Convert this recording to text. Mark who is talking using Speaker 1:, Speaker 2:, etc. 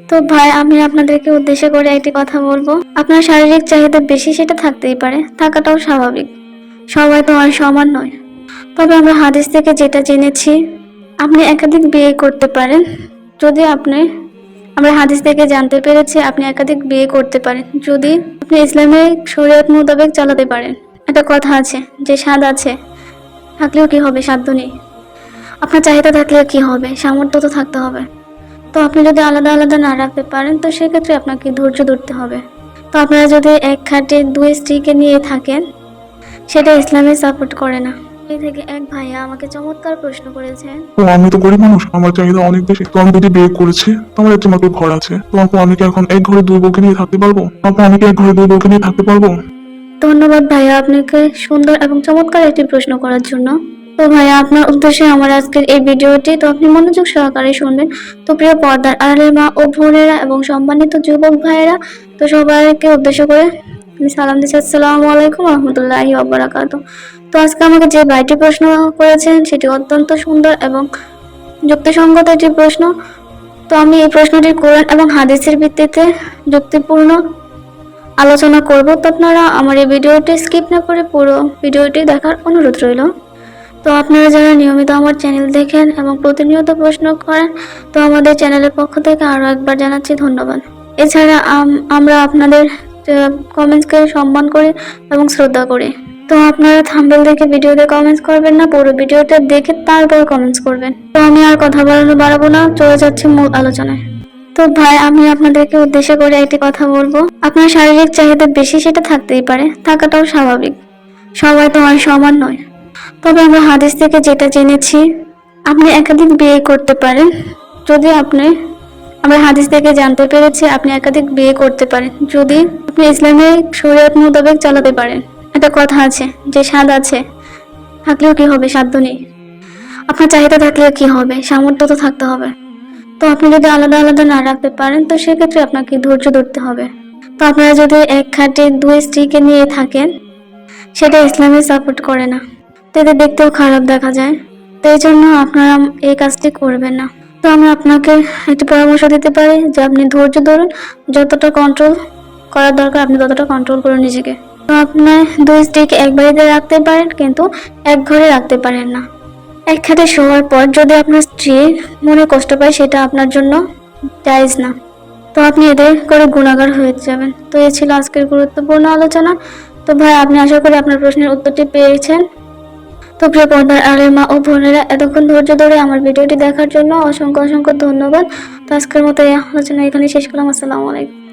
Speaker 1: তো ভাই, আমি আপনাদেরকে উদ্দেশ্য করে একটি কথা বলবো। আপনার শারীরিক চাহিদা বেশি, সেটা থাকতেই পারে, থাকাটাও স্বাভাবিক। সবাই তো আর সমান নয়। তবে আমরা হাদিস থেকে যেটা জেনেছি, আপনি একাধিক বিয়ে করতে পারেন। যদি আমরা হাদিস থেকে জানতে পেরেছি আপনি একাধিক বিয়ে করতে পারেন যদি আপনি ইসলামিক শরীয়ত মোতাবেক চালাতে পারেন। একটা কথা আছে যে স্বাদ আছে থাকলেও কি হবে, সাধ্য নেই। আপনার চাহিদা থাকলেও কি হবে, সামর্থ্য তো থাকতে হবে। তো আপনি যদি আলাদা আলাদা না রাখতে পারেন, তো সেক্ষেত্রে আপনাকে ধৈর্য ধরতে হবে। তো আপনারা যদি এক খাটে দুই স্ত্রীকে নিয়ে থাকেন, সেটা ইসলামে সাপোর্ট করে না। এই থেকে এক ভাইয়া আমাকে চমৎকার প্রশ্ন করেছেন।
Speaker 2: তো আমি তো গরিব মানুষ, আমার চাহিদা অনেক বেশি। তো আমি যদি বিয়ে করেছি, তো আমার একটা মাত্র ঘর আছে। তো আপু আমি কি এখন এক ঘরে দুই বউকে নিয়ে থাকতে পারবো? আপু আমি কি এক ঘরে দুই বউকে নিয়ে থাকতে পারবো?
Speaker 1: ধন্যবাদ ভাইয়া আপনাকে সুন্দর এবং চমৎকার একটি প্রশ্ন করার জন্য। তো ভাইয়া, আপনার উদ্দেশ্যে আমার আজকের এই ভিডিওটি, তো আপনি মনোযোগ সহকারে শুনবেন। তো প্রিয় পর্দার আড়ালের মা ও বোনেরা এবং সম্মানিত যুবক ভাইয়েরা, তো সবাইকে উদ্দেশ্য করে আমি সালাম দিচ্ছি, আসসালামু আলাইকুম রহমতুল্লাহি ওয়া বারাকাতুহু। তো আজকে আমাকে যে ভাইটি প্রশ্ন করেছেন সেটি অত্যন্ত সুন্দর এবং যুক্তিসঙ্গত একটি প্রশ্ন। তো আমি এই প্রশ্নটি কোরআন এবং হাদিসের ভিত্তিতে যুক্তিপূর্ণ আলোচনা করব। তো আপনারা আমার এই ভিডিওটি স্কিপ না করে পুরো ভিডিওটি দেখার অনুরোধ রইল। তো আপনারা যারা নিয়মিত আমার চ্যানেল দেখেন এবং প্রতিনিয়ত প্রশ্ন করেন, তো আমাদের চ্যানেলের পক্ষ থেকে আরও একবার জানাচ্ছি ধন্যবাদ। এছাড়া আমরা আপনাদের কমেন্টসকে সম্মান করি এবং শ্রদ্ধা করি। তো আপনারা থাম্বনেল দেখে ভিডিওতে কমেন্টস করবেন না, পুরো ভিডিওটা দেখে তারপর কমেন্টস করবেন। তো আমি আর কথা বাড়াবো না, চলে যাচ্ছি মূল আলোচনায়। তো ভাই, আমি আপনাদেরকে উদ্দেশ্য করে একটি কথা বলবো। আপনার শারীরিক চাহিদা বেশি, সেটা থাকতেই পারে, থাকাটাও স্বাভাবিক। সবাই তো আর সমান নয়। তবে আমরা হাদিস থেকে যেটা জেনেছি, আপনি একাধিক বিয়ে করতে পারেন যদি আমরা হাদিস থেকে জানতে পেরেছি আপনি একাধিক বিয়ে করতে পারেন যদি আপনি ইসলামিক শরীয়ত মোতাবেক চালাতে পারেন। একটা কথা আছে যে স্বাদ আছে থাকলেও কি হবে, সাধ্য নেই। আপনার চাহিদা থাকলেও কি হবে, সামর্থ্য তো থাকতে হবে। তো আপনি যদি আলাদা আলাদা না রাখতে পারেন, তো সেক্ষেত্রে আপনাকে ধৈর্য ধরতে হবে। তো আপনারা যদি এক খাটে দুই স্ত্রীকে নিয়ে থাকেন, সেটা ইসলামে সাপোর্ট করে না। তো এতে দেখতেও খারাপ দেখা যায়। তো এই জন্য আপনারা এই কাজটি করবেন না। তো আমি আপনাকে একটি পরামর্শ দিতে পারি যে আপনি ধৈর্য ধরুন, যতটা কন্ট্রোল করার দরকার আপনি ততটা কন্ট্রোল করুন নিজেকে। তো আপনার দুই স্ত্রীকে এক বাড়িতে রাখতে পারেন, কিন্তু এক ঘরে রাখতে পারেন না। এক খাটে শোয়ার পর যদি আপনার স্ত্রী মনে কষ্ট পায়, সেটা আপনার জন্য জায়েজ না। তো আপনি এদের করে গুণাগার হয়ে যাবেন। তো এই ছিল আজকের গুরুত্বপূর্ণ আলোচনা। তো ভাই, আপনি আশা করি আপনার প্রশ্নের উত্তরটি পেয়েছেন। তো প্রিয় পর্দার আড়ালের মা ও বোনেরা, এতক্ষণ ধৈর্য ধরে আমার ভিডিওটি দেখার জন্য অসংখ্য অসংখ্য ধন্যবাদ। তো আজকের মতো এই আলোচনা এখানে শেষ করলাম। আসসালামু আলাইকুম।